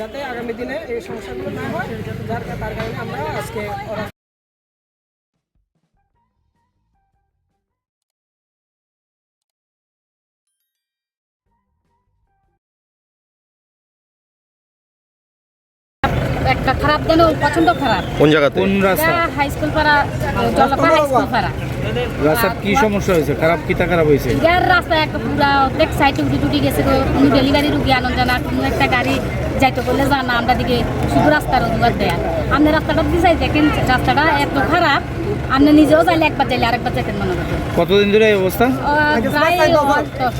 যাতে আগামী দিনে এই সমস্যাগুলো না হয়, তার কারণে আমরা আজকে একটা খারাপ যেন প্রচন্ড খারাপ। কোন জায়গাতে? কোন রাস্তা? হাই স্কুল পাড়া, জলপা হাই স্কুল পাড়া। রাস্তা কি সমস্যা হয়েছে? কিটা খারাপ হয়েছে? ইয়ার রাস্তা একটা পুরা অর্ধেক সাইডে উঠে গেছে। কোনো ডেলিভারি রুগী আনন্দ জানা, কোনো একটা গাড়ি যাইতে বললে জানা, আমরা দিকে শুধু রাস্তার অজুহাত দেয়া। আপনি রাস্তাটা দিয়ে যাই দেখেন, রাস্তাটা এত খারাপ, আপনি নিজেও যাইলে একবার যাইলে আরেকবার যেতেন মনে করতেন। কতদিন ধরে এই অবস্থা? প্রায়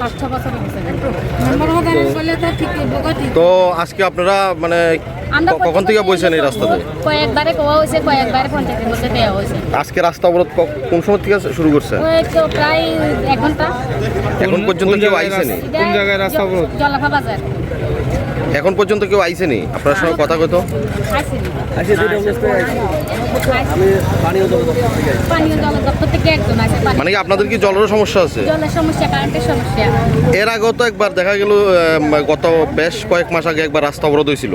5-6 বছর হয়েছে। তো আজকে আপনারা মানে কখন থেকে বসেন এই রাস্তাতে? কয়েকবারে কোয়া হয়েছে, কয়েকবারে পঞ্চায়েতের মধ্যে দেওয়া হয়েছে। আজকে রাস্তা অবরোধ কোন সময় থেকে শুরু করছে? ওই তো প্রায় 1 ঘন্টা। এখন পর্যন্ত কেউ আইসেনি? কোন জায়গায় রাস্তা অবরোধ? জলফা বাজার। এখন পর্যন্ত কেউ আইসেনি আপনার সঙ্গে কথা কইতো? পানীয় জল দপ্তর থেকে একজন আছে। মানে কি আপনাদের কি জলের সমস্যা আছে? জলের সমস্যা, কারেন্টের সমস্যা। এর আগেও তো একবার দেখা গেল গত বেশ কয়েক মাস আগে একবার রাস্তা অবরোধ হয়েছিল,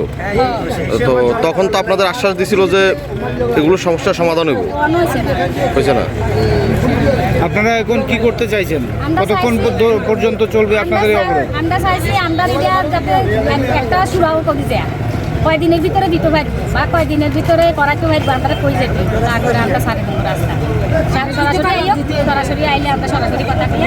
তো তখন তো আপনাদের আশ্বাস দিছিল যে এগুলো সমস্যার সমাধান হইব, হয়েছে না? আপনারা এখন কি করতে চাইছেন? কতক্ষণ পর্যন্ত চলবে আপনাদের এই অবরোধ? আমরা চাইছি আমরা যাতে একটা সুরাহ করে দেয়, কয়দিনের ভিতরে দিতে পারবো বা কয়দিনের ভিতরে করাতে পারবো, আমরা কই যেতে তারপরে আমরা সারি দেবো রাস্তা। সরাসরি আইলে আমরা সরাসরি কথা বলি।